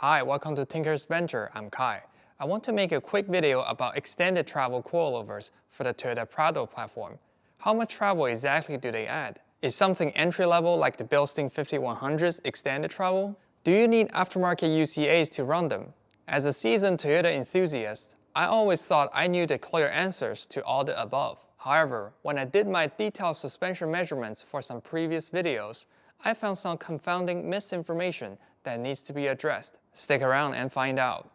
Hi, welcome to Tinker's Venture. I'm Kai. I want to make a quick video about extended travel coilovers for the Toyota Prado platform. How much travel exactly do they add? Is something entry-level like the Bilstein 5100's extended travel? Do you need aftermarket UCAs to run them? As a seasoned Toyota enthusiast, I always thought I knew the clear answers to all the above. However, when I did my detailed suspension measurements for some previous videos, I found some confounding misinformation that needs to be addressed. Stick around and find out.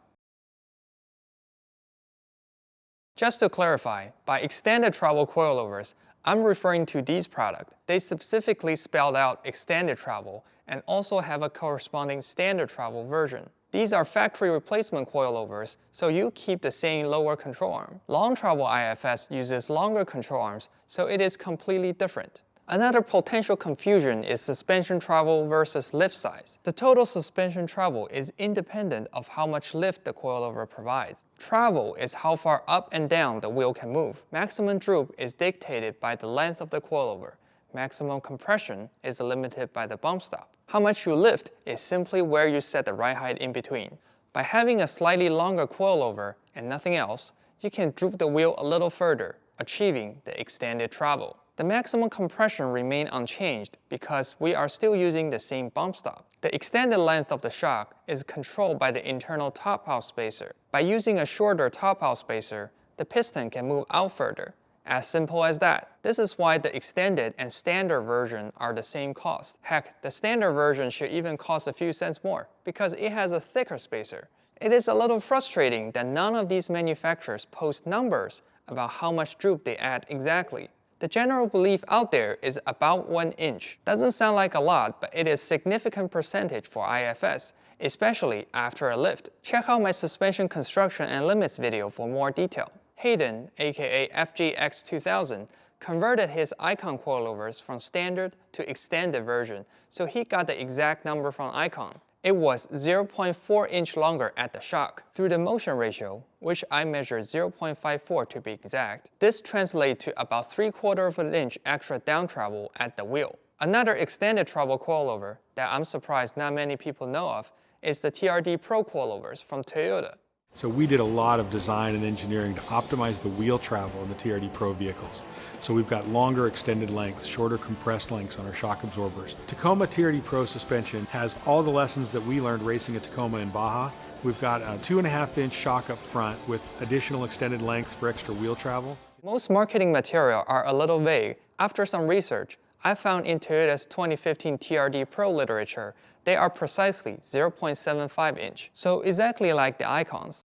Just to clarify, by extended travel coilovers, I'm referring to these products. They specifically spelled out extended travel and also have a corresponding standard travel version. These are factory replacement coilovers, so you keep the same lower control arm. Long travel IFS uses longer control arms, so it is completely different. Another potential confusion is suspension travel versus lift size. The total suspension travel is independent of how much lift the coilover provides. Travel is how far up and down the wheel can move. Maximum droop is dictated by the length of the coilover. Maximum compression is limited by the bump stop. How much you lift is simply where you set the ride height in between. By having a slightly longer coilover and nothing else, you can droop the wheel a little further, achieving the extended travel. The maximum compression remains unchanged because we are still using the same bump stop. The extended length of the shock is controlled by the internal top-out spacer. By using a shorter top-out spacer, the piston can move out further. As simple as that. This is why the extended and standard version are the same cost. Heck, the standard version should even cost a few cents more because it has a thicker spacer. It is a little frustrating that none of these manufacturers post numbers about how much droop they add exactly. The general belief out there is about 1 inch. Doesn't sound like a lot, but it is a significant percentage for IFS, especially after a lift. Check out my suspension construction and limits video for more detail. Hayden, aka FGX2000, converted his Icon coilovers from standard to extended version, so he got the exact number from Icon. It was 0.4 inch longer at the shock. Through the motion ratio, which I measured 0.54 to be exact, this translates to about 3/4 of an inch extra down travel at the wheel. Another extended travel coilover that I'm surprised not many people know of is the TRD Pro coilovers from Toyota. So we did a lot of design and engineering to optimize the wheel travel in the TRD Pro vehicles. So we've got longer extended lengths, shorter compressed lengths on our shock absorbers. Tacoma TRD Pro suspension has all the lessons that we learned racing at Tacoma and Baja. We've got a 2.5 inch shock up front with additional extended lengths for extra wheel travel. Most marketing material are a little vague. After some research, I found in Toyota's 2015 TRD Pro literature, they are precisely 0.75 inch, so exactly like the Icons.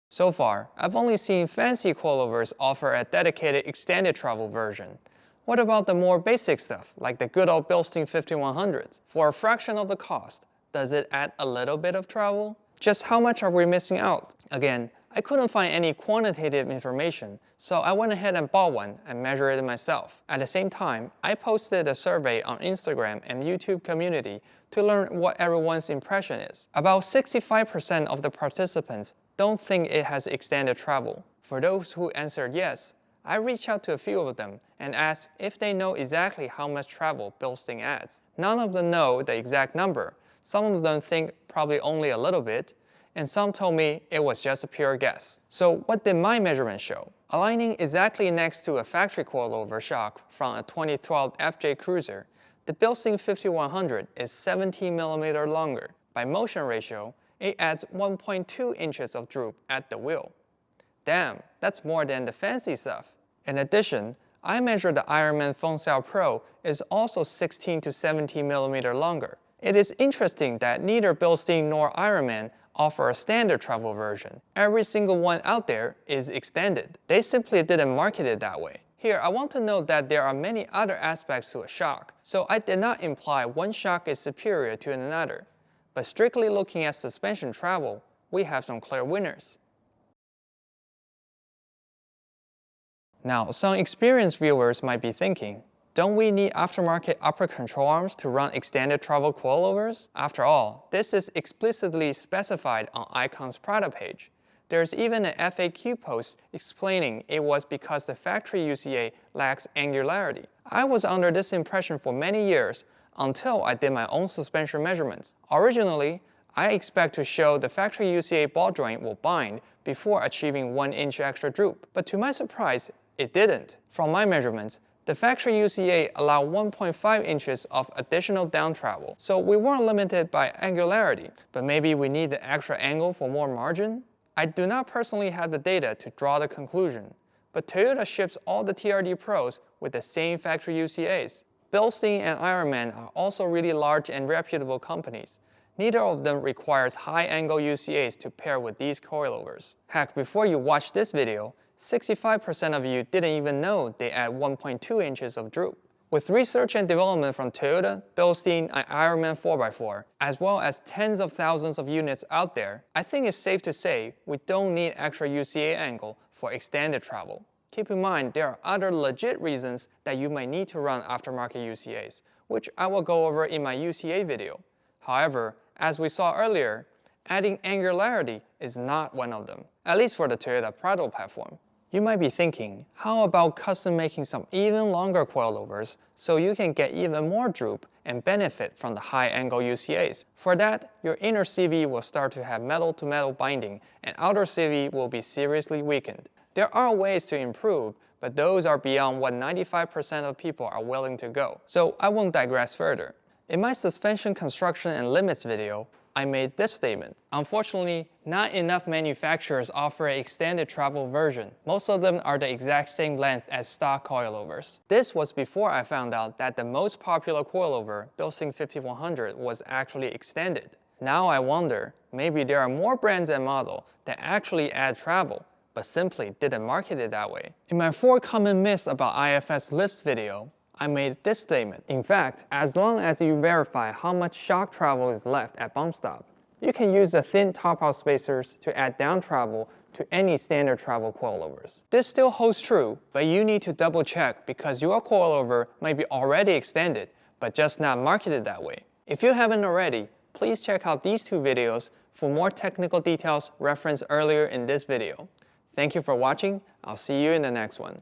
So far, I've only seen fancy coilovers offer a dedicated extended travel version. What about the more basic stuff, like the good old Bilstein 5100s? For a fraction of the cost, does it add a little bit of travel? Just how much are we missing out? Again, I couldn't find any quantitative information, so I went ahead and bought one and measured it myself. At the same time, I posted a survey on Instagram and YouTube community to learn what everyone's impression is. About 65% of the participants don't think it has extended travel. For those who answered yes, I reached out to a few of them and asked if they know exactly how much travel Bilstein adds. None of them know the exact number. Some of them think probably only a little bit, and some told me it was just a pure guess. So what did my measurement show? Aligning exactly next to a factory coilover shock from a 2012 FJ Cruiser, the Bilstein 5100 is 17 mm longer. By motion ratio, it adds 1.2 inches of droop at the wheel. Damn, that's more than the fancy stuff. In addition, I measured the Ironman Phone Cell Pro is also 16 to 17 mm longer. It is interesting that neither Bilstein nor Ironman offer a standard travel version. Every single one out there is extended. They simply didn't market it that way. Here, I want to note that there are many other aspects to a shock, so I did not imply one shock is superior to another. But strictly looking at suspension travel, we have some clear winners. Now, some experienced viewers might be thinking, don't we need aftermarket upper control arms to run extended travel coilovers? After all, this is explicitly specified on Icon's product page. There's even an FAQ post explaining it was because the factory UCA lacks angularity. I was under this impression for many years until I did my own suspension measurements. Originally, I expect to show the factory UCA ball joint will bind before achieving 1 inch extra droop, but to my surprise, it didn't. From my measurements, the factory UCA allowed 1.5 inches of additional down travel, so we weren't limited by angularity, but maybe we need the extra angle for more margin? I do not personally have the data to draw the conclusion, but Toyota ships all the TRD Pros with the same factory UCAs. Bilstein and Ironman are also really large and reputable companies. Neither of them requires high-angle UCAs to pair with these coilovers. Heck, before you watch this video, 65% of you didn't even know they add 1.2 inches of droop. With research and development from Toyota, Bilstein, and Ironman 4x4, as well as tens of thousands of units out there, I think it's safe to say we don't need extra UCA angle for extended travel. Keep in mind, there are other legit reasons that you might need to run aftermarket UCAs, which I will go over in my UCA video. However, as we saw earlier, adding angularity is not one of them, at least for the Toyota Prado platform. You might be thinking, how about custom making some even longer coilovers so you can get even more droop and benefit from the high-angle UCAs? For that, your inner CV will start to have metal-to-metal binding and outer CV will be seriously weakened. There are ways to improve, but those are beyond what 95% of people are willing to go. So I won't digress further. In my suspension construction and limits video, I made this statement. Unfortunately, not enough manufacturers offer an extended travel version. Most of them are the exact same length as stock coilovers. This was before I found out that the most popular coilover, Bilstein 5100, was actually extended. Now I wonder, maybe there are more brands and models that actually add travel, but simply didn't market it that way. In my 4 common myths about IFS lifts video, I made this statement. In fact, as long as you verify how much shock travel is left at bump stop, you can use the thin top-out spacers to add down travel to any standard travel coilovers. This still holds true, but you need to double check because your coilover might be already extended, but just not marketed that way. If you haven't already, please check out these 2 videos for more technical details referenced earlier in this video. Thank you for watching. I'll see you in the next one.